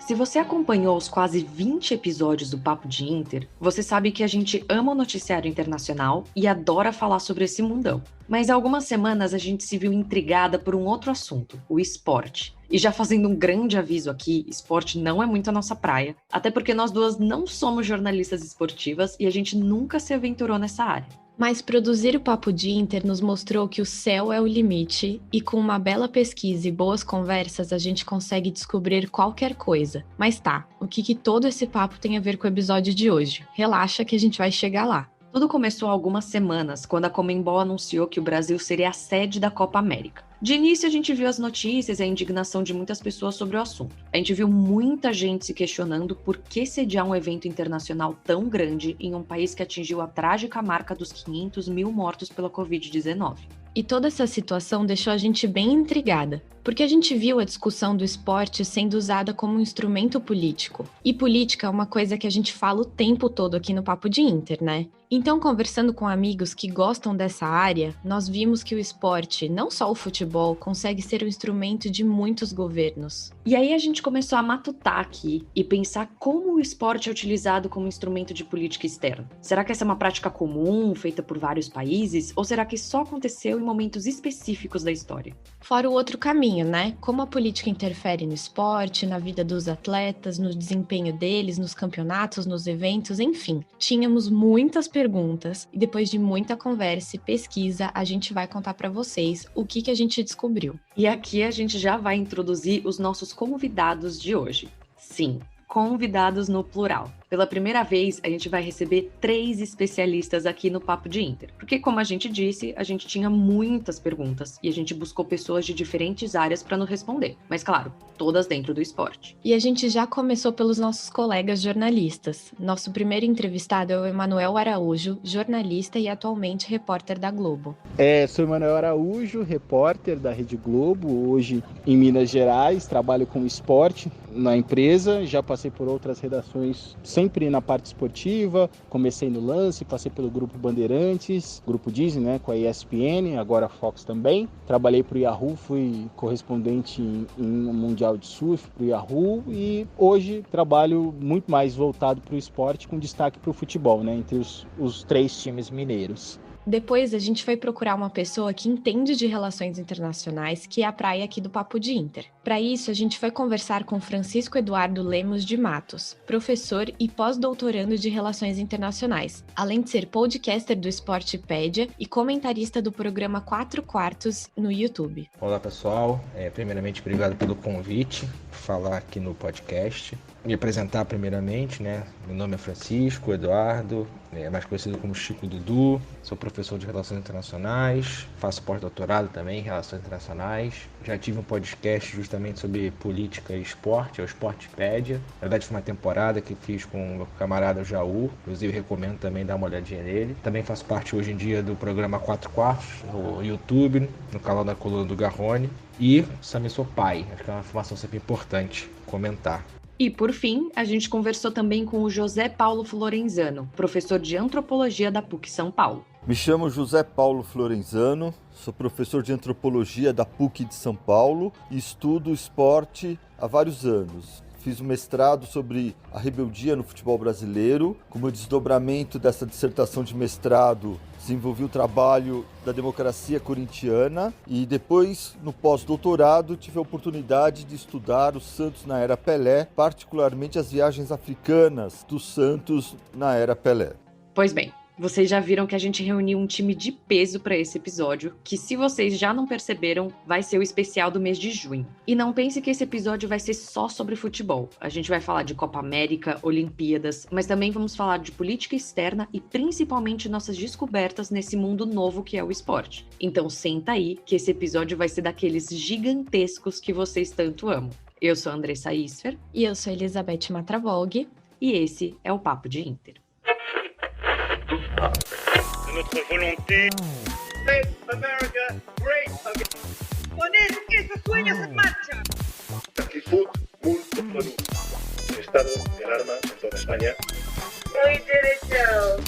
Se você acompanhou os quase 20 episódios do Papo de Inter, você sabe que a gente ama o noticiário internacional e adora falar sobre esse mundão. Mas há algumas semanas a gente se viu intrigada por um outro assunto, o esporte. E já fazendo um grande aviso aqui, esporte não é muito a nossa praia, até porque nós duas não somos jornalistas esportivas e a gente nunca se aventurou nessa área. Mas produzir o Papo de Inter nos mostrou que o céu é o limite e com uma bela pesquisa e boas conversas a gente consegue descobrir qualquer coisa. Mas tá, o que todo esse papo tem a ver com o episódio de hoje? Relaxa que a gente vai chegar lá. Tudo começou há algumas semanas, quando a Conmebol anunciou que o Brasil seria a sede da Copa América. De início, a gente viu as notícias e a indignação de muitas pessoas sobre o assunto. A gente viu muita gente se questionando por que sediar um evento internacional tão grande em um país que atingiu a trágica marca dos 500 mil mortos pela Covid-19. E toda essa situação deixou a gente bem intrigada, porque a gente viu a discussão do esporte sendo usada como um instrumento político. E política é uma coisa que a gente fala o tempo todo aqui no Papo de Inter, né? Então, conversando com amigos que gostam dessa área, nós vimos que o esporte, não só o futebol, consegue ser um instrumento de muitos governos. E aí a gente começou a matutar aqui e pensar como o esporte é utilizado como instrumento de política externa. Será que essa é uma prática comum, feita por vários países, ou será que só aconteceu em momentos específicos da história? Fora o outro caminho, né? Como a política interfere no esporte, na vida dos atletas, no desempenho deles, nos campeonatos, nos eventos, enfim. Tínhamos muitas perguntas e depois de muita conversa e pesquisa, a gente vai contar para vocês o que a gente descobriu. E aqui a gente já vai introduzir os nossos convidados de hoje. Sim, convidados no plural. Pela primeira vez, a gente vai receber 3 especialistas aqui no Papo de Inter. Porque, como a gente disse, a gente tinha muitas perguntas e a gente buscou pessoas de diferentes áreas para nos responder. Mas, claro, todas dentro do esporte. E a gente já começou pelos nossos colegas jornalistas. Nosso primeiro entrevistado é o Emanuel Araújo, jornalista e atualmente repórter da Globo. Sou Emanuel Araújo, repórter da Rede Globo, hoje em Minas Gerais, trabalho com esporte na empresa, já passei por outras redações sempre na parte esportiva, comecei no Lance, passei pelo Grupo Bandeirantes, Grupo Disney, né, com a ESPN, agora a Fox também. Trabalhei para o Yahoo, fui correspondente em um Mundial de Surf para o Yahoo e hoje trabalho muito mais voltado para o esporte, com destaque para o futebol, né, entre os 3 times mineiros. Depois a gente foi procurar uma pessoa que entende de relações internacionais, que é a praia aqui do Papo de Inter. Para isso, a gente foi conversar com Francisco Eduardo Lemos de Matos, professor e pós-doutorando de Relações Internacionais, além de ser podcaster do Esportipédia e comentarista do programa 4 Quartos no YouTube. Olá pessoal, primeiramente obrigado pelo convite, falar aqui no podcast. Me apresentar primeiramente, né? Meu nome é Francisco Eduardo, mais conhecido como Chico Dudu, sou professor de Relações Internacionais, faço pós-doutorado também em Relações Internacionais. Já tive um podcast justamente sobre política e esporte, é o Esportipédia. Na verdade foi uma temporada que fiz com o meu camarada Jaú, inclusive recomendo também dar uma olhadinha nele. Também faço parte hoje em dia do programa 4 Quartos, no YouTube, no canal da Coluna do Garrone. E também sou pai, acho que é uma informação sempre importante comentar. E, por fim, a gente conversou também com o José Paulo Florenzano, professor de Antropologia da PUC São Paulo. Me chamo José Paulo Florenzano, sou professor de Antropologia da PUC de São Paulo e estudo esporte há vários anos. Fiz um mestrado sobre a rebeldia no futebol brasileiro. Como desdobramento dessa dissertação de mestrado, desenvolvi o trabalho da democracia corintiana e depois, no pós-doutorado, tive a oportunidade de estudar os Santos na era Pelé, particularmente as viagens africanas dos Santos na era Pelé. Pois bem, vocês já viram que a gente reuniu um time de peso para esse episódio, que se vocês já não perceberam, vai ser o especial do mês de junho. E não pense que esse episódio vai ser só sobre futebol. A gente vai falar de Copa América, Olimpíadas, mas também vamos falar de política externa e principalmente nossas descobertas nesse mundo novo que é o esporte. Então senta aí, que esse episódio vai ser daqueles gigantescos que vocês tanto amam. Eu sou a Andressa Isfer. E eu sou a Elizabeth Matravolg. E esse é o Papo de Inter. De notre volonté. Make America great again. Con esos sueños en marcha. Actitud multitud. Estado de alarma en toda España. We did it, Joe.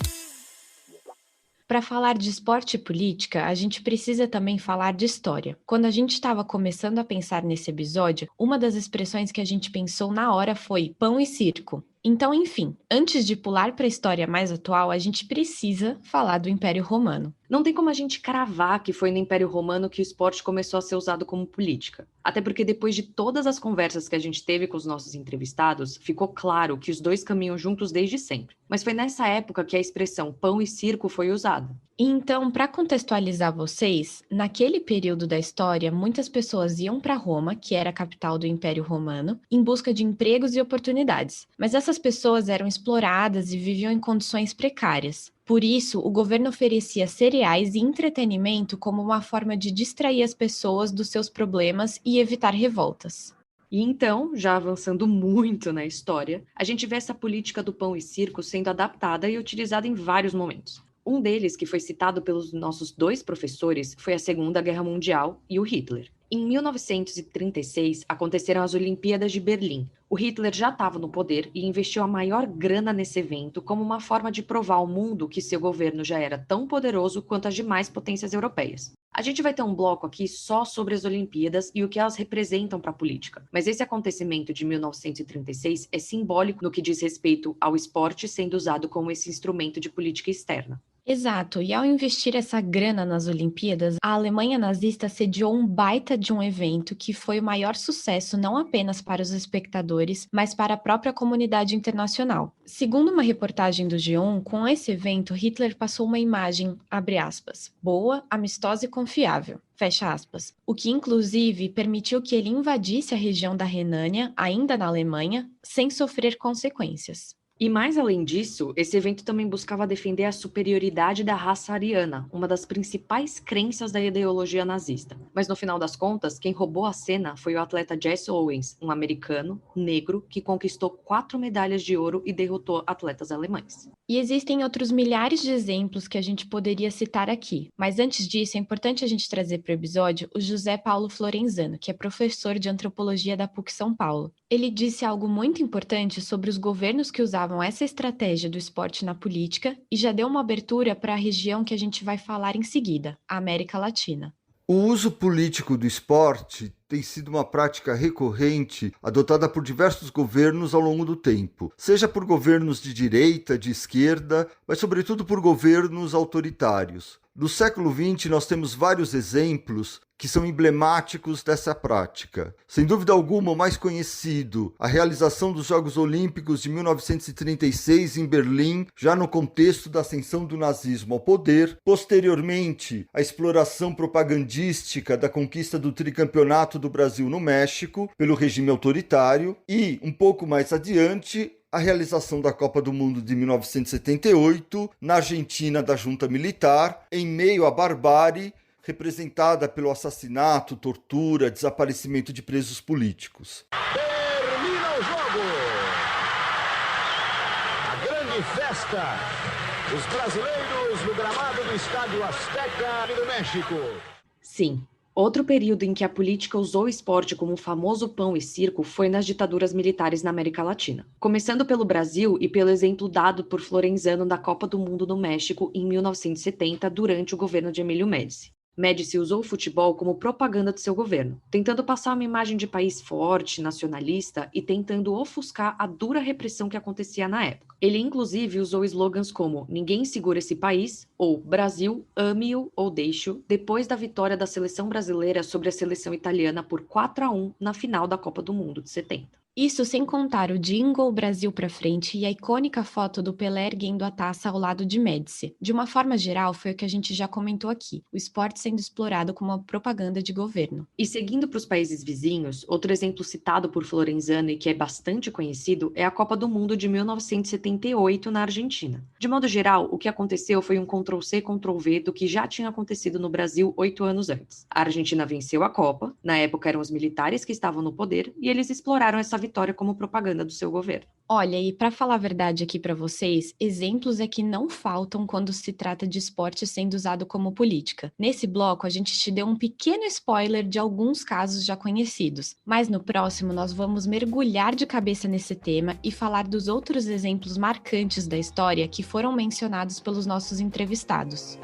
Para falar de esporte e política, a gente precisa também falar de história. Quando a gente estava começando a pensar nesse episódio, uma das expressões que a gente pensou na hora foi pão e circo. Então, enfim, antes de pular para a história mais atual, a gente precisa falar do Império Romano. Não tem como a gente cravar que foi no Império Romano que o esporte começou a ser usado como política. Até porque depois de todas as conversas que a gente teve com os nossos entrevistados, ficou claro que os dois caminham juntos desde sempre. Mas foi nessa época que a expressão pão e circo foi usada. Então, para contextualizar vocês, naquele período da história, muitas pessoas iam para Roma, que era a capital do Império Romano, em busca de empregos e oportunidades. Mas essas pessoas eram exploradas e viviam em condições precárias. Por isso, o governo oferecia cereais e entretenimento como uma forma de distrair as pessoas dos seus problemas e evitar revoltas. E então, já avançando muito na história, a gente vê essa política do pão e circo sendo adaptada e utilizada em vários momentos. Um deles, que foi citado pelos nossos dois professores, foi a Segunda Guerra Mundial e o Hitler. Em 1936, aconteceram as Olimpíadas de Berlim. O Hitler já estava no poder e investiu a maior grana nesse evento como uma forma de provar ao mundo que seu governo já era tão poderoso quanto as demais potências europeias. A gente vai ter um bloco aqui só sobre as Olimpíadas e o que elas representam para a política, mas esse acontecimento de 1936 é simbólico no que diz respeito ao esporte sendo usado como esse instrumento de política externa. Exato, e ao investir essa grana nas Olimpíadas, a Alemanha nazista sediou um baita de um evento que foi o maior sucesso não apenas para os espectadores, mas para a própria comunidade internacional. Segundo uma reportagem do G1, com esse evento, Hitler passou uma imagem, abre aspas, boa, amistosa e confiável. Fecha aspas. O que, inclusive, permitiu que ele invadisse a região da Renânia, ainda na Alemanha, sem sofrer consequências. E mais além disso, esse evento também buscava defender a superioridade da raça ariana, uma das principais crenças da ideologia nazista. Mas no final das contas, quem roubou a cena foi o atleta Jesse Owens, um americano, negro, que conquistou 4 medalhas de ouro e derrotou atletas alemães. E existem outros milhares de exemplos que a gente poderia citar aqui. Mas antes disso, é importante a gente trazer para o episódio o José Paulo Florenzano, que é professor de antropologia da PUC São Paulo. Ele disse algo muito importante sobre os governos que usavam essa estratégia do esporte na política e já deu uma abertura para a região que a gente vai falar em seguida, a América Latina. O uso político do esporte tem sido uma prática recorrente adotada por diversos governos ao longo do tempo, seja por governos de direita, de esquerda, mas sobretudo por governos autoritários. No século XX, nós temos vários exemplos que são emblemáticos dessa prática. Sem dúvida alguma, o mais conhecido, a realização dos Jogos Olímpicos de 1936 em Berlim, já no contexto da ascensão do nazismo ao poder. Posteriormente, a exploração propagandística da conquista do tricampeonato do Brasil no México pelo regime autoritário e, um pouco mais adiante, a realização da Copa do Mundo de 1978 na Argentina da junta militar, em meio à barbárie representada pelo assassinato, tortura, desaparecimento de presos políticos. Termina o jogo! A grande festa! Os brasileiros no gramado do Estádio Azteca do México. Sim. Outro período em que a política usou o esporte como o famoso pão e circo foi nas ditaduras militares na América Latina. Começando pelo Brasil e pelo exemplo dado por Florenzano da Copa do Mundo no México em 1970, durante o governo de Emílio Médici. Médici usou o futebol como propaganda do seu governo, tentando passar uma imagem de país forte, nacionalista e tentando ofuscar a dura repressão que acontecia na época. Ele, inclusive, usou slogans como "Ninguém segura esse país" ou "Brasil, ame-o ou deixe-o", depois da vitória da seleção brasileira sobre a seleção italiana por 4-1 na final da Copa do Mundo de 70. Isso sem contar o jingle Brasil pra frente e a icônica foto do Pelé erguendo a taça ao lado de Médici. De uma forma geral, foi o que a gente já comentou aqui, o esporte sendo explorado como uma propaganda de governo. E seguindo para os países vizinhos, outro exemplo citado por Florenzano e que é bastante conhecido é a Copa do Mundo de 1978 na Argentina. De modo geral, o que aconteceu foi um Ctrl-C, Ctrl-V do que já tinha acontecido no Brasil 8 anos antes. A Argentina venceu a Copa, na época eram os militares que estavam no poder, e eles exploraram essa vitória território como propaganda do seu governo. Olha, e para falar a verdade aqui para vocês, exemplos é que não faltam quando se trata de esporte sendo usado como política. Nesse bloco, a gente te deu um pequeno spoiler de alguns casos já conhecidos, mas no próximo nós vamos mergulhar de cabeça nesse tema e falar dos outros exemplos marcantes da história que foram mencionados pelos nossos entrevistados.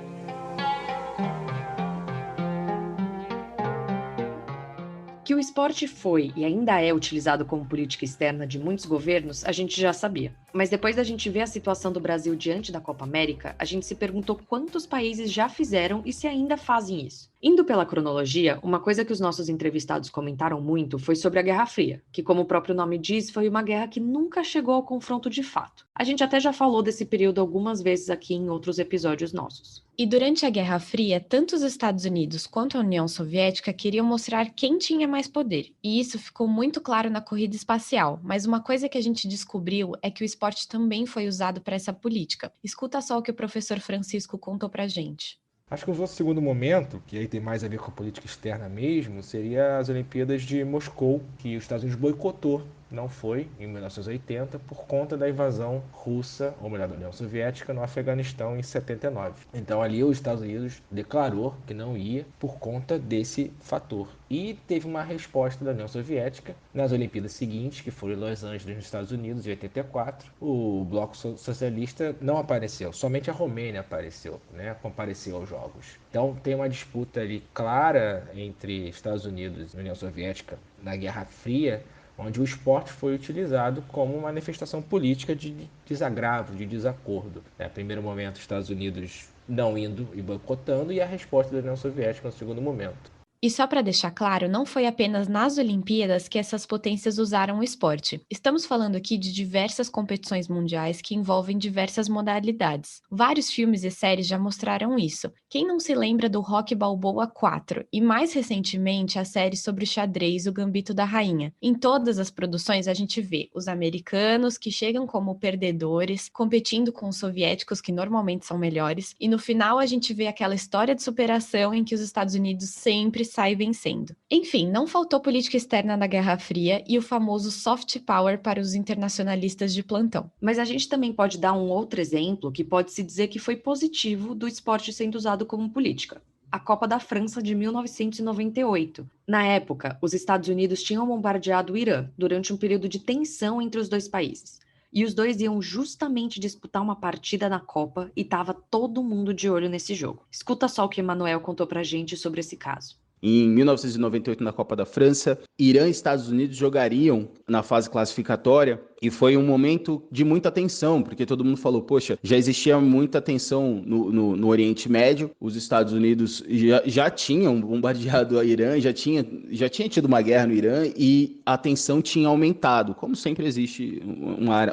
Que o esporte foi e ainda é utilizado como política externa de muitos governos, a gente já sabia. Mas depois da gente ver a situação do Brasil diante da Copa América, a gente se perguntou quantos países já fizeram e se ainda fazem isso. Indo pela cronologia, uma coisa que os nossos entrevistados comentaram muito foi sobre a Guerra Fria, que, como o próprio nome diz, foi uma guerra que nunca chegou ao confronto de fato. A gente até já falou desse período algumas vezes aqui em outros episódios nossos. E durante a Guerra Fria, tanto os Estados Unidos quanto a União Soviética queriam mostrar quem tinha mais poder. E isso ficou muito claro na corrida espacial, mas uma coisa que a gente descobriu é que o esporte também foi usado para essa política. Escuta só o que o professor Francisco contou pra gente. Acho que o nosso segundo momento, que aí tem mais a ver com a política externa mesmo, seria as Olimpíadas de Moscou, que os Estados Unidos boicotou. Não foi, em 1980, por conta da invasão russa, ou melhor, da União Soviética, no Afeganistão em 79. Então ali os Estados Unidos declarou que não ia por conta desse fator. E teve uma resposta da União Soviética nas Olimpíadas seguintes, que foram em Los Angeles, nos Estados Unidos, em 84. O Bloco Socialista não apareceu, somente a Romênia apareceu, compareceu aos Jogos. Então tem uma disputa ali clara entre Estados Unidos e União Soviética na Guerra Fria, onde o esporte foi utilizado como manifestação política de desagravo, de desacordo. No primeiro momento, os Estados Unidos não indo e boicotando, e a resposta da União Soviética no segundo momento. E só para deixar claro, não foi apenas nas Olimpíadas que essas potências usaram o esporte. Estamos falando aqui de diversas competições mundiais que envolvem diversas modalidades. Vários filmes e séries já mostraram isso. Quem não se lembra do Rocky Balboa 4? E mais recentemente a série sobre xadrez, O Gambito da Rainha. Em todas as produções a gente vê os americanos que chegam como perdedores, competindo com os soviéticos que normalmente são melhores, e no final a gente vê aquela história de superação em que os Estados Unidos sempre sai vencendo. Enfim, não faltou política externa na Guerra Fria e o famoso soft power para os internacionalistas de plantão. Mas a gente também pode dar um outro exemplo que pode-se dizer que foi positivo do esporte sendo usado como política. A Copa da França de 1998. Na época, os Estados Unidos tinham bombardeado o Irã durante um período de tensão entre os dois países. E os dois iam justamente disputar uma partida na Copa e estava todo mundo de olho nesse jogo. Escuta só o que Emanuel contou pra gente sobre esse caso. Em 1998, na Copa da França, Irã e Estados Unidos jogariam na fase classificatória e foi um momento de muita tensão, porque todo mundo falou, poxa, já existia muita tensão no Oriente Médio, os Estados Unidos já tinham bombardeado a Irã, já tinha tido uma guerra no Irã e a tensão tinha aumentado, como sempre existe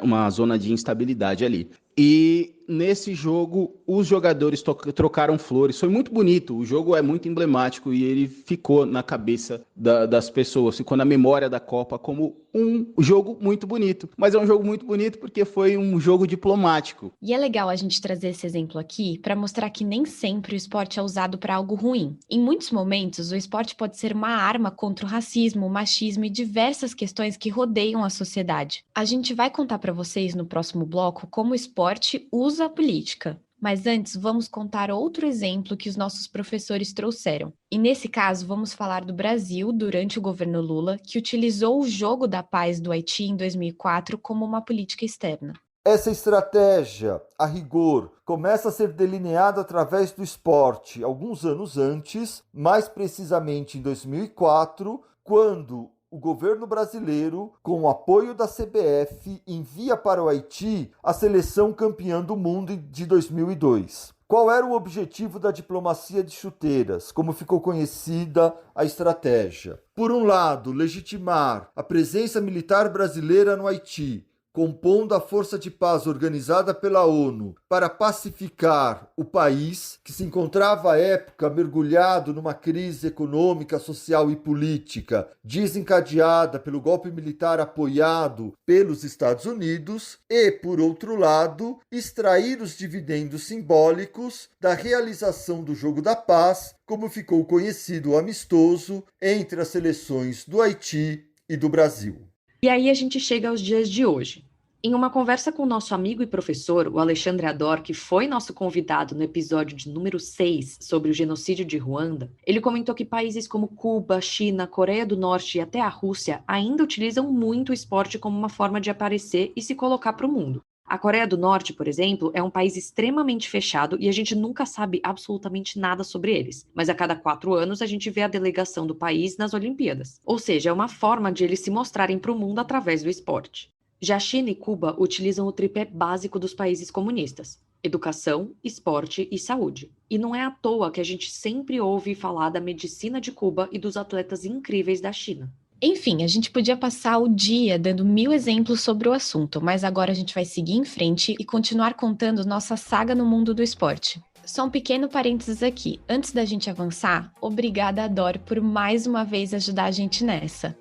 uma zona de instabilidade ali. E nesse jogo, os jogadores trocaram flores. Foi muito bonito. O jogo é muito emblemático e ele ficou na cabeça das pessoas, ficou na memória da Copa como um jogo muito bonito. Mas é um jogo muito bonito porque foi um jogo diplomático. E é legal a gente trazer esse exemplo aqui para mostrar que nem sempre o esporte é usado para algo ruim. Em muitos momentos, o esporte pode ser uma arma contra o racismo, o machismo e diversas questões que rodeiam a sociedade. A gente vai contar para vocês no próximo bloco como o esporte usa a política. Mas antes, vamos contar outro exemplo que os nossos professores trouxeram. E nesse caso, vamos falar do Brasil durante o governo Lula, que utilizou o jogo da paz do Haiti em 2004 como uma política externa. Essa estratégia, a rigor, começa a ser delineada através do esporte alguns anos antes, mais precisamente em 2004, quando o governo brasileiro, com o apoio da CBF, envia para o Haiti a seleção campeã do mundo de 2002. Qual era o objetivo da diplomacia de chuteiras, como ficou conhecida a estratégia? Por um lado, legitimar a presença militar brasileira no Haiti, compondo a força de paz organizada pela ONU para pacificar o país, que se encontrava à época mergulhado numa crise econômica, social e política, desencadeada pelo golpe militar apoiado pelos Estados Unidos, e, por outro lado, extrair os dividendos simbólicos da realização do Jogo da Paz, como ficou conhecido o amistoso entre as seleções do Haiti e do Brasil. E aí a gente chega aos dias de hoje. Em uma conversa com o nosso amigo e professor, o Alexandre Ador, que foi nosso convidado no episódio de número 6 sobre o genocídio de Ruanda, ele comentou que países como Cuba, China, Coreia do Norte e até a Rússia ainda utilizam muito o esporte como uma forma de aparecer e se colocar para o mundo. A Coreia do Norte, por exemplo, é um país extremamente fechado e a gente nunca sabe absolutamente nada sobre eles. Mas a cada 4 anos a gente vê a delegação do país nas Olimpíadas. Ou seja, é uma forma de eles se mostrarem para o mundo através do esporte. Já China e Cuba utilizam o tripé básico dos países comunistas: educação, esporte e saúde. E não é à toa que a gente sempre ouve falar da medicina de Cuba e dos atletas incríveis da China. Enfim, a gente podia passar o dia dando 1000 exemplos sobre o assunto, mas agora a gente vai seguir em frente e continuar contando nossa saga no mundo do esporte. Só um pequeno parênteses aqui. Antes da gente avançar, obrigada, Ador, por mais uma vez ajudar a gente nessa.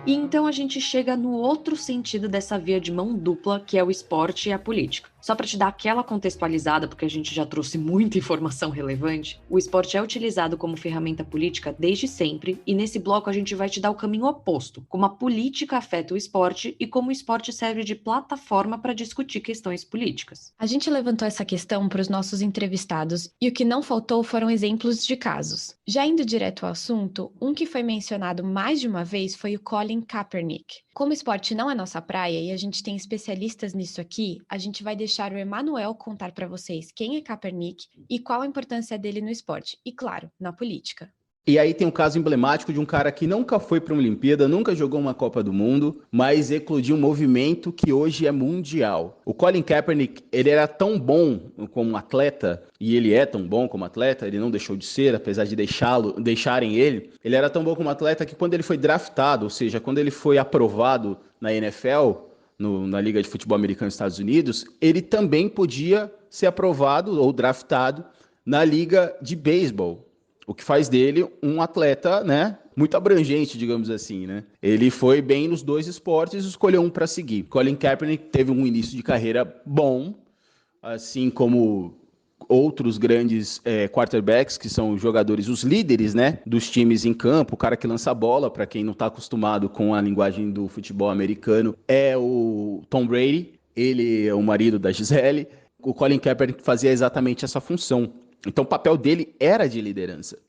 E então a gente chega no outro sentido dessa via de mão dupla, que é o esporte e a política. Só para te dar aquela contextualizada, porque a gente já trouxe muita informação relevante, o esporte é utilizado como ferramenta política desde sempre, e nesse bloco a gente vai te dar o caminho oposto, como a política afeta o esporte e como o esporte serve de plataforma para discutir questões políticas. A gente levantou essa questão para os nossos entrevistados e o que não faltou foram exemplos de casos. Já indo direto ao assunto, um que foi mencionado mais de uma vez foi o Colin Kaepernick. Como esporte não é nossa praia e a gente tem especialistas nisso aqui, a gente vai deixar o Emanuel contar para vocês quem é Kaepernick e qual a importância dele no esporte e, claro, na política. E aí tem um caso emblemático de um cara que nunca foi para uma Olimpíada, nunca jogou uma Copa do Mundo, mas eclodiu um movimento que hoje é mundial. O Colin Kaepernick, ele era tão bom como atleta, e ele é tão bom como atleta, ele não deixou de ser, apesar de deixarem ele era tão bom como atleta que quando ele foi draftado, ou seja, quando ele foi aprovado na NFL, na Liga de Futebol Americano dos Estados Unidos, ele também podia ser aprovado ou draftado na Liga de Beisebol. O que faz dele um atleta, né, muito abrangente, digamos assim, né? Ele foi bem nos dois esportes e escolheu um para seguir. Colin Kaepernick teve um início de carreira bom, assim como outros grandes quarterbacks, que são os jogadores, os líderes, né, dos times em campo, o cara que lança a bola, para quem não está acostumado com a linguagem do futebol americano, é o Tom Brady, ele é o marido da Gisele. O Colin Kaepernick fazia exatamente essa função. Então o papel dele era de liderança.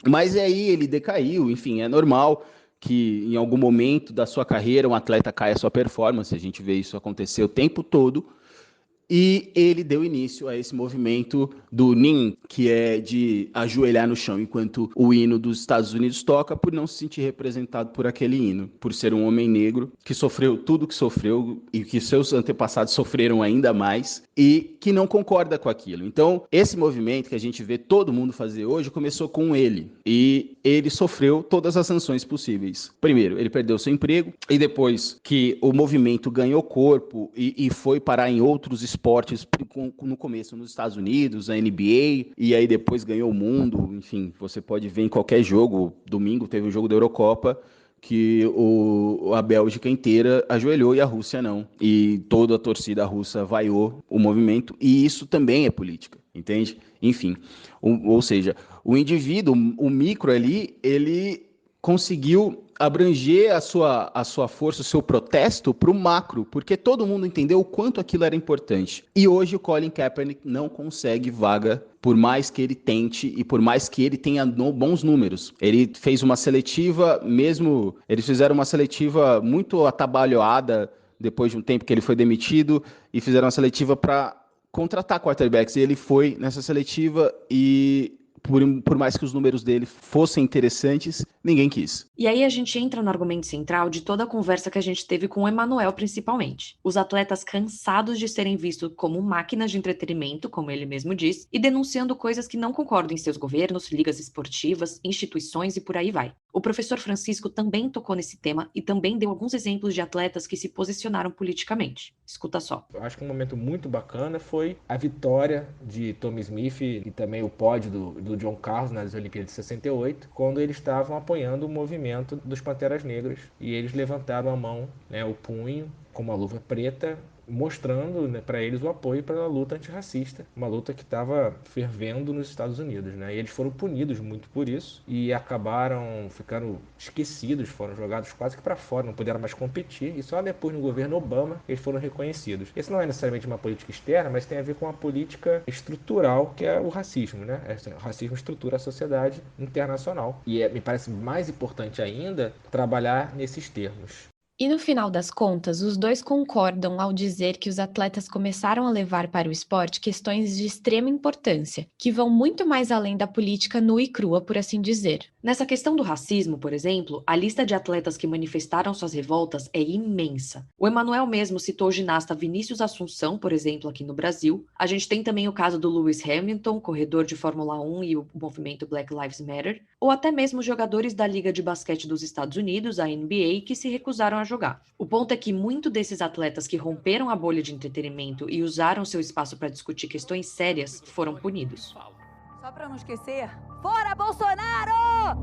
Mas aí ele decaiu, enfim, é normal que em algum momento da sua carreira um atleta caia a sua performance, a gente vê isso acontecer o tempo todo, e ele deu início a esse movimento do kneeling, que é de ajoelhar no chão enquanto o hino dos Estados Unidos toca, por não se sentir representado por aquele hino, por ser um homem negro que sofreu tudo que sofreu e que seus antepassados sofreram ainda mais e que não concorda com aquilo. Então, esse movimento que a gente vê todo mundo fazer hoje começou com ele, e ele sofreu todas as sanções possíveis. Primeiro, ele perdeu seu emprego, e depois que o movimento ganhou corpo e foi parar em outros esportes, no começo nos Estados Unidos, a NBA, e aí depois ganhou o mundo, enfim, você pode ver em qualquer jogo. Domingo teve um jogo da Eurocopa que a Bélgica inteira ajoelhou e a Rússia não. E toda a torcida russa vaiou o movimento, e isso também é política, entende? Enfim, ou seja, o indivíduo, o micro ali, ele conseguiu abranger a sua força, o seu protesto para o macro, porque todo mundo entendeu o quanto aquilo era importante. E hoje o Colin Kaepernick não consegue vaga, por mais que ele tente e por mais que ele tenha bons números. Ele fez uma seletiva, eles fizeram uma seletiva muito atabalhoada depois de um tempo que ele foi demitido, e fizeram uma seletiva para contratar quarterbacks, e ele foi nessa seletiva e por mais que os números dele fossem interessantes, ninguém quis. E aí a gente entra no argumento central de toda a conversa que a gente teve com o Emanuel, principalmente. Os atletas cansados de serem vistos como máquinas de entretenimento, como ele mesmo diz, e denunciando coisas que não concordam em seus governos, ligas esportivas, instituições e por aí vai. O professor Francisco também tocou nesse tema e também deu alguns exemplos de atletas que se posicionaram politicamente. Escuta só. Eu acho que um momento muito bacana foi a vitória de Tommy Smith e também o pódio do John Carlos nas Olimpíadas de 68, quando eles estavam apoiando o movimento dos Panteras Negras, e eles levantaram a mão, né, o punho com uma luva preta, mostrando, né, para eles o apoio pela luta antirracista, uma luta que estava fervendo nos Estados Unidos, né? E eles foram punidos muito por isso e acabaram ficando esquecidos, foram jogados quase que para fora, não puderam mais competir, e só depois no governo Obama eles foram reconhecidos. Esse não é necessariamente uma política externa, mas tem a ver com uma política estrutural, que é o racismo, né? O racismo estrutura a sociedade internacional. E me parece mais importante ainda trabalhar nesses termos. E no final das contas, os dois concordam ao dizer que os atletas começaram a levar para o esporte questões de extrema importância, que vão muito mais além da política nua e crua, por assim dizer. Nessa questão do racismo, por exemplo, a lista de atletas que manifestaram suas revoltas é imensa. O Emanuel mesmo citou o ginasta Vinícius Assunção, por exemplo, aqui no Brasil. A gente tem também o caso do Lewis Hamilton, corredor de Fórmula 1 e o movimento Black Lives Matter, ou até mesmo jogadores da Liga de Basquete dos Estados Unidos, a NBA, que se recusaram a jogar. O ponto é que muitos desses atletas que romperam a bolha de entretenimento e usaram seu espaço para discutir questões sérias foram punidos. Só para não esquecer, fora Bolsonaro!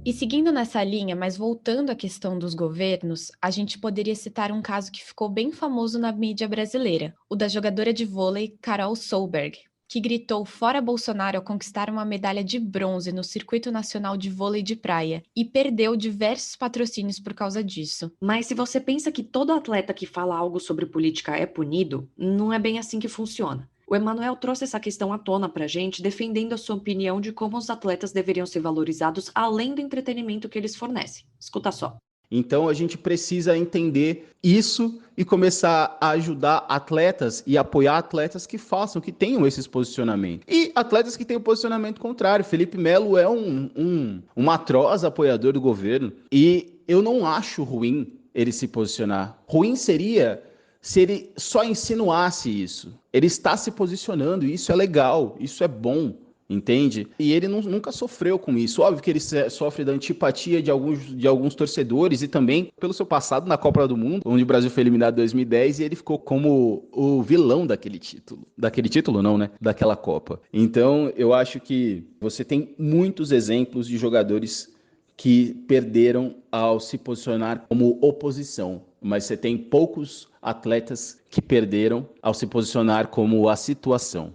E seguindo nessa linha, mas voltando à questão dos governos, a gente poderia citar um caso que ficou bem famoso na mídia brasileira, o da jogadora de vôlei Carol Solberg, que gritou fora Bolsonaro ao conquistar uma medalha de bronze no Circuito Nacional de Vôlei de Praia e perdeu diversos patrocínios por causa disso. Mas se você pensa que todo atleta que fala algo sobre política é punido, não é bem assim que funciona. O Emanuel trouxe essa questão à tona pra gente, defendendo a sua opinião de como os atletas deveriam ser valorizados além do entretenimento que eles fornecem. Escuta só. Então a gente precisa entender isso e começar a ajudar atletas e apoiar atletas que façam, que tenham esses posicionamentos. E atletas que têm o posicionamento contrário. Felipe Melo é um atroz apoiador do governo e eu não acho ruim ele se posicionar. Ruim seria se ele só insinuasse isso. Ele está se posicionando e isso é legal, isso é bom. Entende? E ele nunca sofreu com isso. Óbvio que ele sofre da antipatia de alguns torcedores e também pelo seu passado na Copa do Mundo, onde o Brasil foi eliminado em 2010 e ele ficou como o vilão daquele título. Daquele título não, né? Daquela Copa. Então, eu acho que você tem muitos exemplos de jogadores que perderam ao se posicionar como oposição, mas você tem poucos atletas que perderam ao se posicionar como a situação.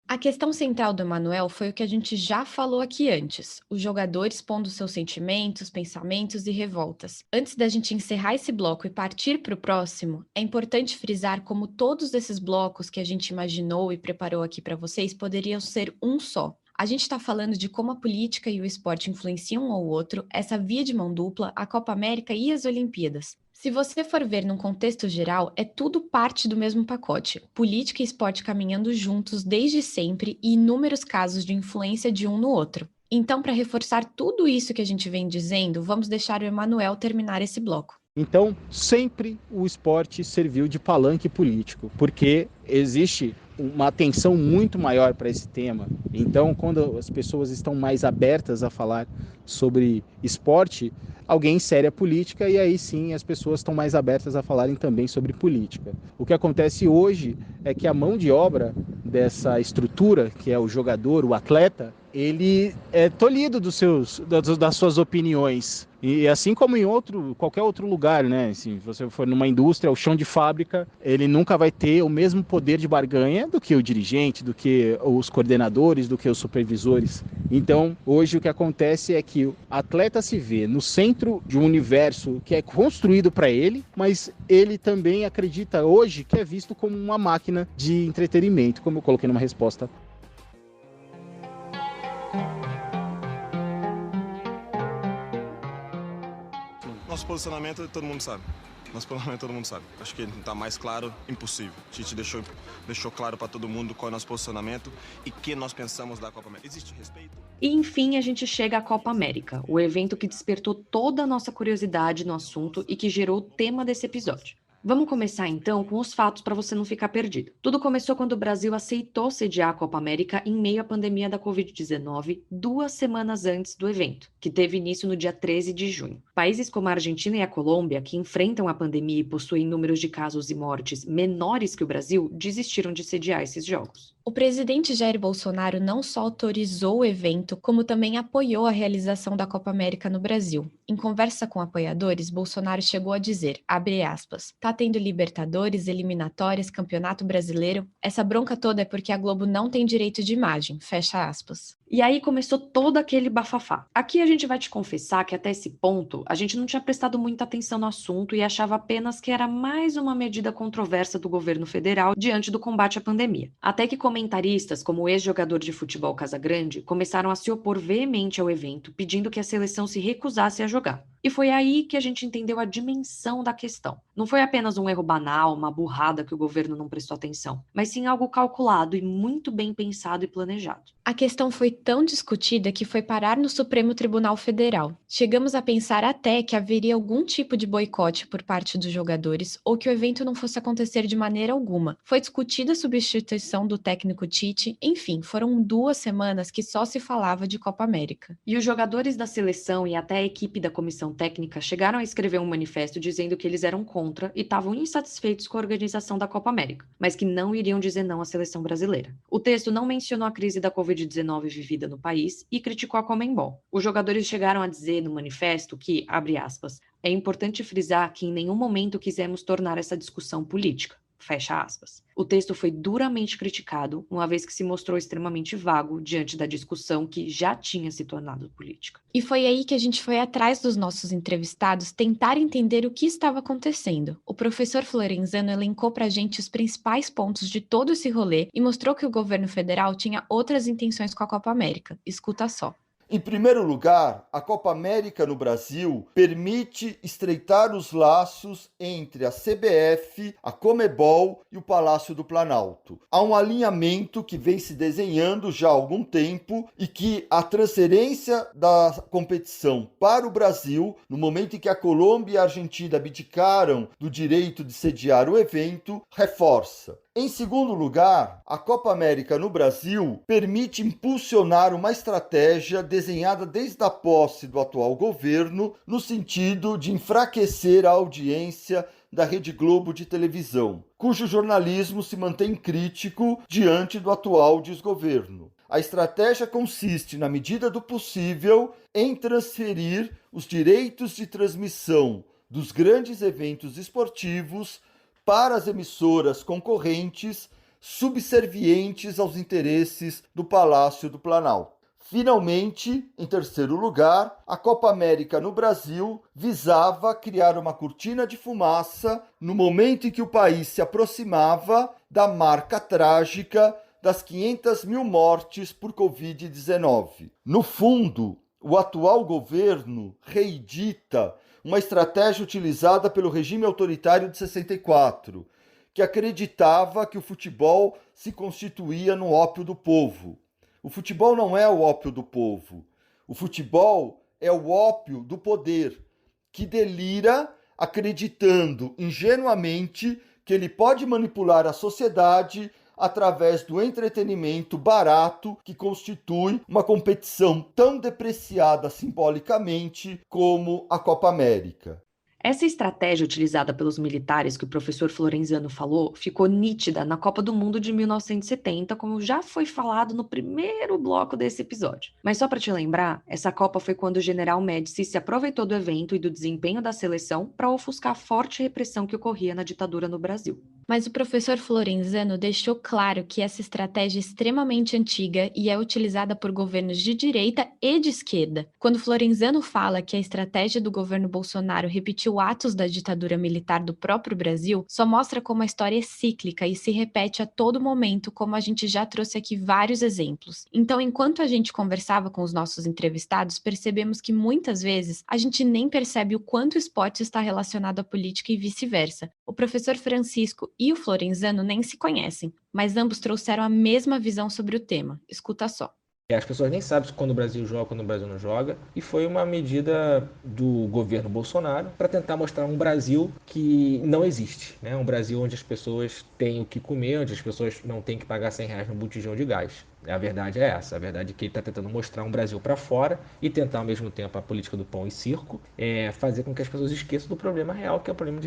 A questão central do Emanuel foi o que a gente já falou aqui antes, os jogadores expondo seus sentimentos, pensamentos e revoltas. Antes da gente encerrar esse bloco e partir para o próximo, é importante frisar como todos esses blocos que a gente imaginou e preparou aqui para vocês poderiam ser um só. A gente está falando de como a política e o esporte influenciam um ao outro, essa via de mão dupla, a Copa América e as Olimpíadas. Se você for ver num contexto geral, é tudo parte do mesmo pacote. Política e esporte caminhando juntos desde sempre e inúmeros casos de influência de um no outro. Então, para reforçar tudo isso que a gente vem dizendo, vamos deixar o Emanuel terminar esse bloco. Então, sempre o esporte serviu de palanque político, porque existe uma atenção muito maior para esse tema. Então, quando as pessoas estão mais abertas a falar sobre esporte, alguém insere a política e aí sim as pessoas estão mais abertas a falarem também sobre política. O que acontece hoje é que a mão de obra dessa estrutura, que é o jogador, o atleta, ele é tolhido das suas opiniões. E assim como em qualquer outro lugar, né? Se você for numa indústria, o chão de fábrica, ele nunca vai ter o mesmo poder de barganha do que o dirigente, do que os coordenadores, do que os supervisores. Então, hoje o que acontece é que o atleta se vê no centro de um universo que é construído para ele, mas ele também acredita hoje que é visto como uma máquina de entretenimento, como eu coloquei numa resposta. Nosso posicionamento todo mundo sabe. Acho que está mais claro, impossível. A gente deixou claro para todo mundo qual é o nosso posicionamento e o que nós pensamos da Copa América. Existe respeito? E enfim, a gente chega à Copa América, o evento que despertou toda a nossa curiosidade no assunto e que gerou o tema desse episódio. Vamos começar então com os fatos para você não ficar perdido. Tudo começou quando o Brasil aceitou sediar a Copa América em meio à pandemia da Covid-19, 2 semanas antes do evento, que teve início no dia 13 de junho. Países como a Argentina e a Colômbia, que enfrentam a pandemia e possuem números de casos e mortes menores que o Brasil, desistiram de sediar esses jogos. O presidente Jair Bolsonaro não só autorizou o evento, como também apoiou a realização da Copa América no Brasil. Em conversa com apoiadores, Bolsonaro chegou a dizer, abre aspas, tá tendo Libertadores, eliminatórias, Campeonato Brasileiro, essa bronca toda é porque a Globo não tem direito de imagem, fecha aspas. E aí começou todo aquele bafafá. Aqui a gente vai te confessar que até esse ponto a gente não tinha prestado muita atenção no assunto e achava apenas que era mais uma medida controversa do governo federal diante do combate à pandemia. Até que comentaristas, como o ex-jogador de futebol Casagrande, começaram a se opor veemente ao evento, pedindo que a seleção se recusasse a jogar. E foi aí que a gente entendeu a dimensão da questão. Não foi apenas um erro banal, uma burrada que o governo não prestou atenção, mas sim algo calculado e muito bem pensado e planejado. A questão foi tão discutida que foi parar no Supremo Tribunal Federal. Chegamos a pensar até que haveria algum tipo de boicote por parte dos jogadores ou que o evento não fosse acontecer de maneira alguma. Foi discutida a substituição do técnico Tite, enfim, foram 2 semanas que só se falava de Copa América. E os jogadores da seleção e até a equipe da comissão técnica chegaram a escrever um manifesto dizendo que eles eram contra e estavam insatisfeitos com a organização da Copa América, mas que não iriam dizer não à seleção brasileira. O texto não mencionou a crise da Covid-19 vivida no país e criticou a Conmebol. Os jogadores chegaram a dizer no manifesto que, abre aspas, é importante frisar que em nenhum momento quisemos tornar essa discussão política. Fecha aspas. O texto foi duramente criticado, uma vez que se mostrou extremamente vago diante da discussão que já tinha se tornado política. E foi aí que a gente foi atrás dos nossos entrevistados tentar entender o que estava acontecendo. O professor Florenzano elencou pra gente os principais pontos de todo esse rolê e mostrou que o governo federal tinha outras intenções com a Copa América. Escuta só. Em primeiro lugar, a Copa América no Brasil permite estreitar os laços entre a CBF, a Conmebol e o Palácio do Planalto. Há um alinhamento que vem se desenhando já há algum tempo e que a transferência da competição para o Brasil, no momento em que a Colômbia e a Argentina abdicaram do direito de sediar o evento, reforça. Em segundo lugar, a Copa América no Brasil permite impulsionar uma estratégia desenhada desde a posse do atual governo no sentido de enfraquecer a audiência da Rede Globo de televisão, cujo jornalismo se mantém crítico diante do atual desgoverno. A estratégia consiste, na medida do possível, em transferir os direitos de transmissão dos grandes eventos esportivos para as emissoras concorrentes subservientes aos interesses do Palácio do Planalto. Finalmente, em terceiro lugar, a Copa América no Brasil visava criar uma cortina de fumaça no momento em que o país se aproximava da marca trágica das 500 mil mortes por Covid-19. No fundo, o atual governo reedita uma estratégia utilizada pelo regime autoritário de 64, que acreditava que o futebol se constituía no ópio do povo. O futebol não é o ópio do povo. O futebol é o ópio do poder, que delira acreditando ingenuamente que ele pode manipular a sociedade através do entretenimento barato que constitui uma competição tão depreciada simbolicamente como a Copa América. Essa estratégia utilizada pelos militares que o professor Florenzano falou ficou nítida na Copa do Mundo de 1970, como já foi falado no primeiro bloco desse episódio. Mas só para te lembrar, essa Copa foi quando o general Médici se aproveitou do evento e do desempenho da seleção para ofuscar a forte repressão que ocorria na ditadura no Brasil. Mas o professor Florenzano deixou claro que essa estratégia é extremamente antiga e é utilizada por governos de direita e de esquerda. Quando Florenzano fala que a estratégia do governo Bolsonaro repetiu atos da ditadura militar do próprio Brasil, só mostra como a história é cíclica e se repete a todo momento, como a gente já trouxe aqui vários exemplos. Então, enquanto a gente conversava com os nossos entrevistados, percebemos que muitas vezes a gente nem percebe o quanto o esporte está relacionado à política e vice-versa. O professor Francisco e o Florenzano nem se conhecem, mas ambos trouxeram a mesma visão sobre o tema. Escuta só. As pessoas nem sabem quando o Brasil joga, quando o Brasil não joga. E foi uma medida do governo Bolsonaro para tentar mostrar um Brasil que não existe, né? Um Brasil onde as pessoas têm o que comer, onde as pessoas não têm que pagar R$100 no botijão de gás. A verdade é essa. A verdade é que ele está tentando mostrar um Brasil para fora e tentar, ao mesmo tempo, a política do pão e circo, fazer com que as pessoas esqueçam do problema real, que é o problema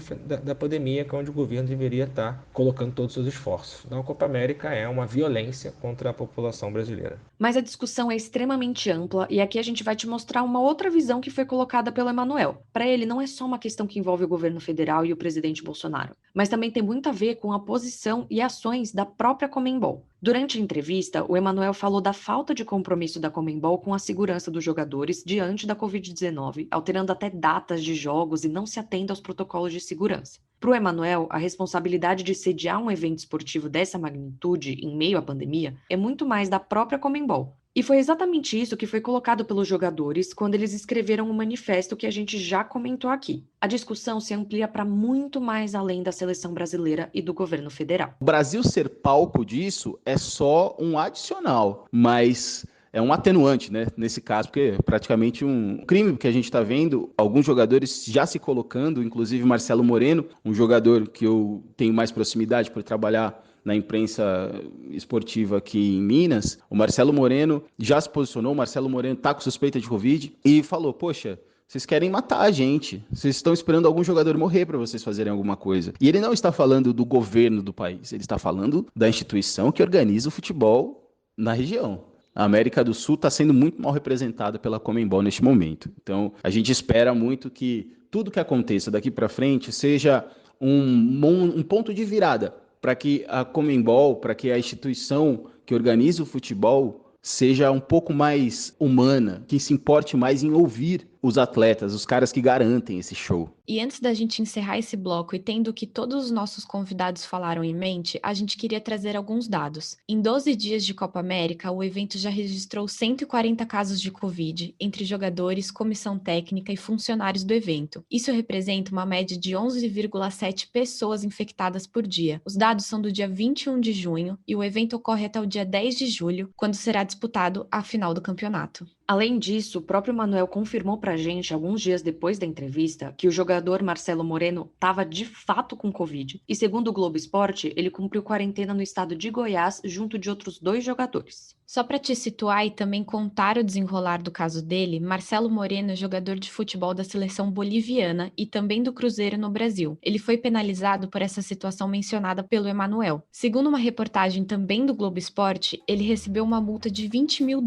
da pandemia, que é onde o governo deveria estar colocando todos os seus esforços. Então, a Copa América é uma violência contra a população brasileira. Mas a discussão é extremamente ampla e aqui a gente vai te mostrar uma outra visão que foi colocada pelo Emanuel. Para ele, não é só uma questão que envolve o governo federal e o presidente Bolsonaro, mas também tem muito a ver com a posição e ações da própria Conmebol. Durante a entrevista, o Emanuel falou da falta de compromisso da Conmebol com a segurança dos jogadores diante da Covid-19, alterando até datas de jogos e não se atendo aos protocolos de segurança. Para o Emanuel, a responsabilidade de sediar um evento esportivo dessa magnitude em meio à pandemia é muito mais da própria Conmebol. E foi exatamente isso que foi colocado pelos jogadores quando eles escreveram o manifesto que a gente já comentou aqui. A discussão se amplia para muito mais além da seleção brasileira e do governo federal. O Brasil ser palco disso é só um adicional, mas é um atenuante, né, nesse caso, porque é praticamente um crime que a gente está vendo, alguns jogadores já se colocando, inclusive Marcelo Moreno, um jogador que eu tenho mais proximidade por trabalhar na imprensa esportiva aqui em Minas. O Marcelo Moreno já se posicionou, o Marcelo Moreno está com suspeita de Covid e falou, poxa, vocês querem matar a gente, vocês estão esperando algum jogador morrer para vocês fazerem alguma coisa. E ele não está falando do governo do país, ele está falando da instituição que organiza o futebol na região. A América do Sul está sendo muito mal representada pela Conmebol neste momento. Então, a gente espera muito que tudo que aconteça daqui para frente seja um ponto de virada para que a Conmebol, para que a instituição que organiza o futebol seja um pouco mais humana, que se importe mais em ouvir os atletas, os caras que garantem esse show. E antes da gente encerrar esse bloco e tendo o que todos os nossos convidados falaram em mente, a gente queria trazer alguns dados. Em 12 dias de Copa América, o evento já registrou 140 casos de Covid entre jogadores, comissão técnica e funcionários do evento. Isso representa uma média de 11,7 pessoas infectadas por dia. Os dados são do dia 21 de junho e o evento ocorre até o dia 10 de julho, quando será disputado a final do campeonato. Além disso, o próprio Manuel confirmou pra gente, alguns dias depois da entrevista, que o jogador Marcelo Moreno estava de fato com Covid. E segundo o Globo Esporte, ele cumpriu quarentena no estado de Goiás, junto de outros 2 jogadores. Só para te situar e também contar o desenrolar do caso dele, Marcelo Moreno é jogador de futebol da seleção boliviana e também do Cruzeiro no Brasil. Ele foi penalizado por essa situação mencionada pelo Emanuel. Segundo uma reportagem também do Globo Esporte, ele recebeu uma multa de $20 mil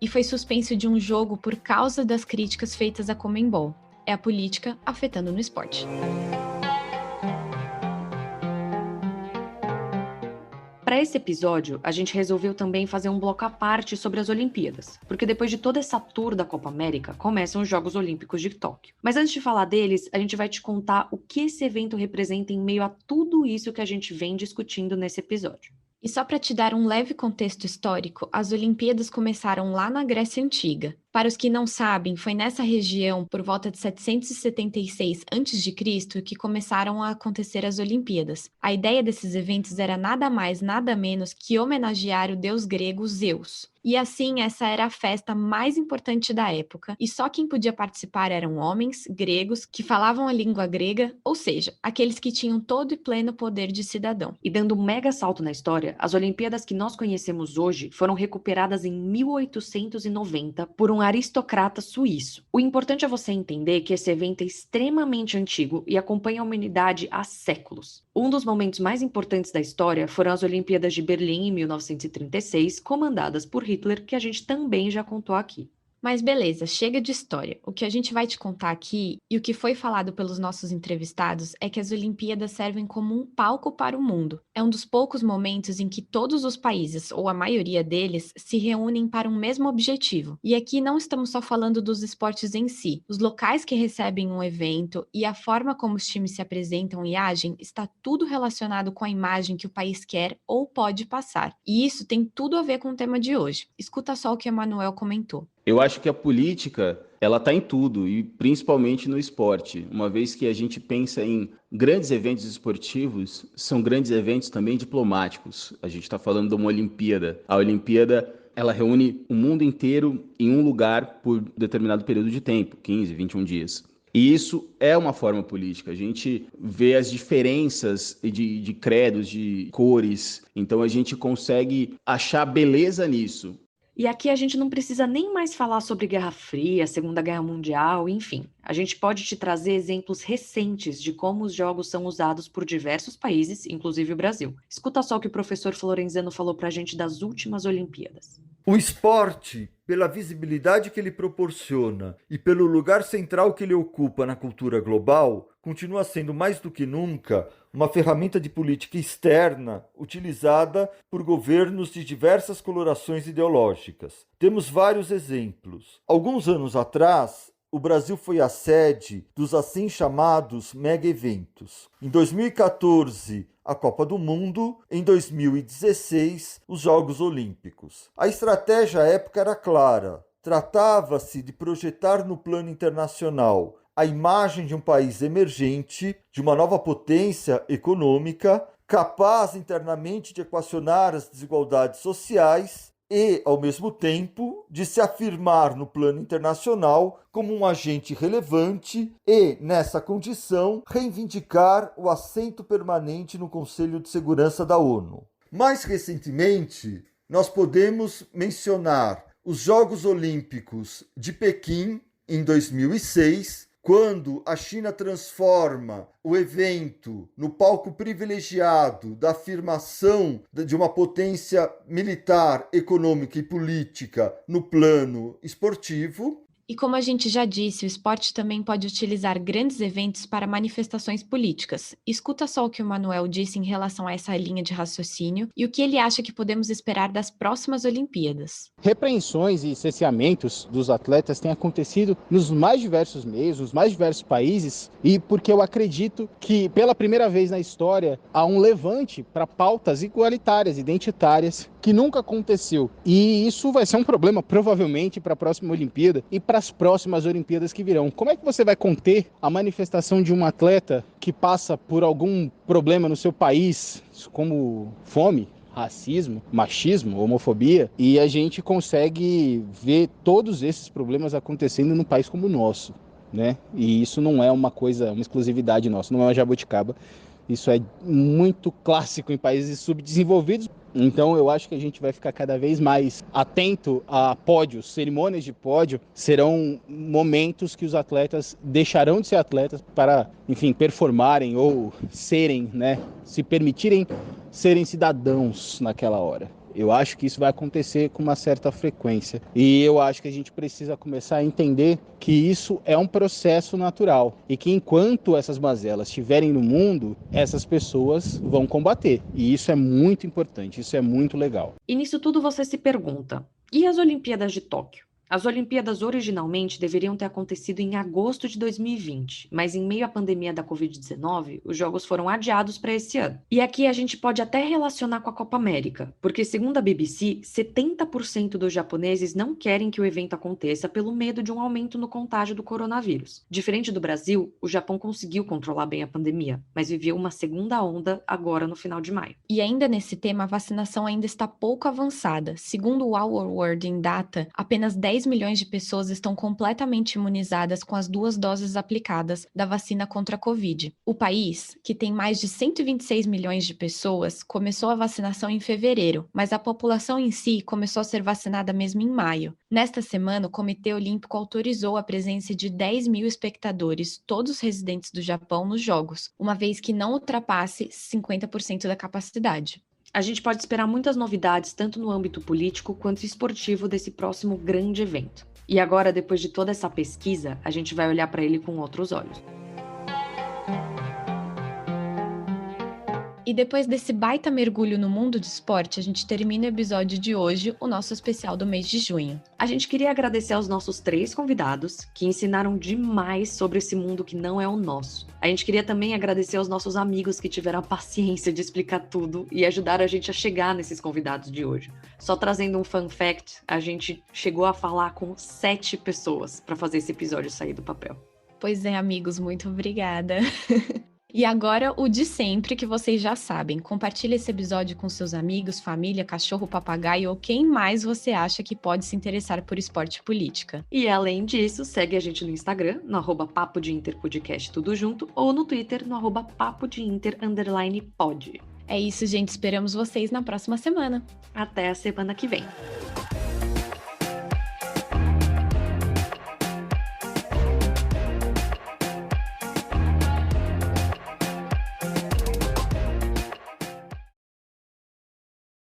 e foi suspenso de um jogo por causa das críticas feitas à Conmebol. É a política afetando no esporte. Para esse episódio, a gente resolveu também fazer um bloco à parte sobre as Olimpíadas, porque depois de toda essa tour da Copa América, começam os Jogos Olímpicos de Tóquio. Mas antes de falar deles, a gente vai te contar o que esse evento representa em meio a tudo isso que a gente vem discutindo nesse episódio. E só para te dar um leve contexto histórico, as Olimpíadas começaram lá na Grécia Antiga. Para os que não sabem, foi nessa região, por volta de 776 a.C., que começaram a acontecer as Olimpíadas. A ideia desses eventos era nada mais, nada menos que homenagear o deus grego Zeus. E assim, essa era a festa mais importante da época, e só quem podia participar eram homens, gregos, que falavam a língua grega, ou seja, aqueles que tinham todo e pleno poder de cidadão. E dando um mega salto na história, as Olimpíadas que nós conhecemos hoje foram recuperadas em 1890 por um aristocrata suíço. O importante é você entender que esse evento é extremamente antigo e acompanha a humanidade há séculos. Um dos momentos mais importantes da história foram as Olimpíadas de Berlim em 1936, comandadas por Hitler, que a gente também já contou aqui. Mas beleza, chega de história. O que a gente vai te contar aqui e o que foi falado pelos nossos entrevistados é que as Olimpíadas servem como um palco para o mundo. É um dos poucos momentos em que todos os países, ou a maioria deles, se reúnem para um mesmo objetivo. E aqui não estamos só falando dos esportes em si. Os locais que recebem um evento e a forma como os times se apresentam e agem está tudo relacionado com a imagem que o país quer ou pode passar. E isso tem tudo a ver com o tema de hoje. Escuta só o que o Emanuel comentou. Eu acho que a política, ela está em tudo, e principalmente no esporte. Uma vez que a gente pensa em grandes eventos esportivos, são grandes eventos também diplomáticos. A gente está falando de uma Olimpíada. A Olimpíada ela reúne o mundo inteiro em um lugar por determinado período de tempo, 15, 21 dias. E isso é uma forma política. A gente vê as diferenças de credos, de cores. Então a gente consegue achar beleza nisso. E aqui a gente não precisa nem mais falar sobre Guerra Fria, Segunda Guerra Mundial, enfim. A gente pode te trazer exemplos recentes de como os jogos são usados por diversos países, inclusive o Brasil. Escuta só o que o professor Florenzano falou pra gente das últimas Olimpíadas. O esporte, pela visibilidade que ele proporciona e pelo lugar central que ele ocupa na cultura global, continua sendo mais do que nunca uma ferramenta de política externa utilizada por governos de diversas colorações ideológicas. Temos vários exemplos. Alguns anos atrás, o Brasil foi a sede dos assim chamados mega-eventos. Em 2014, a Copa do Mundo, em 2016, os Jogos Olímpicos. A estratégia à época era clara. Tratava-se de projetar no plano internacional a imagem de um país emergente, de uma nova potência econômica, capaz internamente de equacionar as desigualdades sociais e, ao mesmo tempo, de se afirmar no plano internacional como um agente relevante e, nessa condição, reivindicar o assento permanente no Conselho de Segurança da ONU. Mais recentemente, nós podemos mencionar os Jogos Olímpicos de Pequim, em 2006, quando a China transforma o evento no palco privilegiado da afirmação de uma potência militar, econômica e política no plano esportivo. E como a gente já disse, o esporte também pode utilizar grandes eventos para manifestações políticas. Escuta só o que o Manuel disse em relação a essa linha de raciocínio e o que ele acha que podemos esperar das próximas Olimpíadas. Repreensões e cerceamentos dos atletas têm acontecido nos mais diversos meios, nos mais diversos países, e porque eu acredito que, pela primeira vez na história, há um levante para pautas igualitárias, identitárias, que nunca aconteceu. E isso vai ser um problema, provavelmente, para a próxima Olimpíada e para as próximas Olimpíadas que virão. Como é que você vai conter a manifestação de um atleta que passa por algum problema no seu país, como fome, racismo, machismo, homofobia, e a gente consegue ver todos esses problemas acontecendo num país como o nosso, né? E isso não é uma exclusividade nossa, não é uma jabuticaba. Isso é muito clássico em países subdesenvolvidos. Então eu acho que a gente vai ficar cada vez mais atento a pódios, cerimônias de pódio. Serão momentos que os atletas deixarão de ser atletas para, enfim, performarem ou serem, né, se permitirem serem cidadãos naquela hora. Eu acho que isso vai acontecer com uma certa frequência. E eu acho que a gente precisa começar a entender que isso é um processo natural. E que enquanto essas mazelas estiverem no mundo, essas pessoas vão combater. E isso é muito importante, isso é muito legal. E nisso tudo você se pergunta, e as Olimpíadas de Tóquio? As Olimpíadas originalmente deveriam ter acontecido em agosto de 2020, mas em meio à pandemia da Covid-19, os jogos foram adiados para esse ano. E aqui a gente pode até relacionar com a Copa América, porque segundo a BBC, 70% dos japoneses não querem que o evento aconteça pelo medo de um aumento no contágio do coronavírus. Diferente do Brasil, o Japão conseguiu controlar bem a pandemia, mas viveu uma segunda onda agora no final de maio. E ainda nesse tema, a vacinação ainda está pouco avançada. Segundo o Our World in Data, apenas 10 milhões de pessoas estão completamente imunizadas com as 2 doses aplicadas da vacina contra a Covid. O país, que tem mais de 126 milhões de pessoas, começou a vacinação em fevereiro, mas a população em si começou a ser vacinada mesmo em maio. Nesta semana, o Comitê Olímpico autorizou a presença de 10 mil espectadores, todos residentes do Japão, nos Jogos, uma vez que não ultrapasse 50% da capacidade. A gente pode esperar muitas novidades, tanto no âmbito político quanto esportivo, desse próximo grande evento. E agora, depois de toda essa pesquisa, a gente vai olhar para ele com outros olhos. E depois desse baita mergulho no mundo do esporte, a gente termina o episódio de hoje, o nosso especial do mês de junho. A gente queria agradecer aos nossos 3 convidados, que ensinaram demais sobre esse mundo que não é o nosso. A gente queria também agradecer aos nossos amigos que tiveram a paciência de explicar tudo e ajudaram a gente a chegar nesses convidados de hoje. Só trazendo um fun fact, a gente chegou a falar com 7 pessoas para fazer esse episódio sair do papel. Pois é, amigos, muito obrigada. E agora, o de sempre, que vocês já sabem. Compartilhe esse episódio com seus amigos, família, cachorro, papagaio ou quem mais você acha que pode se interessar por esporte e política. E além disso, segue a gente no Instagram, no @Papo de Inter Podcast, tudo junto, ou no Twitter, no @Papo de Inter _pod. É isso, gente. Esperamos vocês na próxima semana. Até a semana que vem.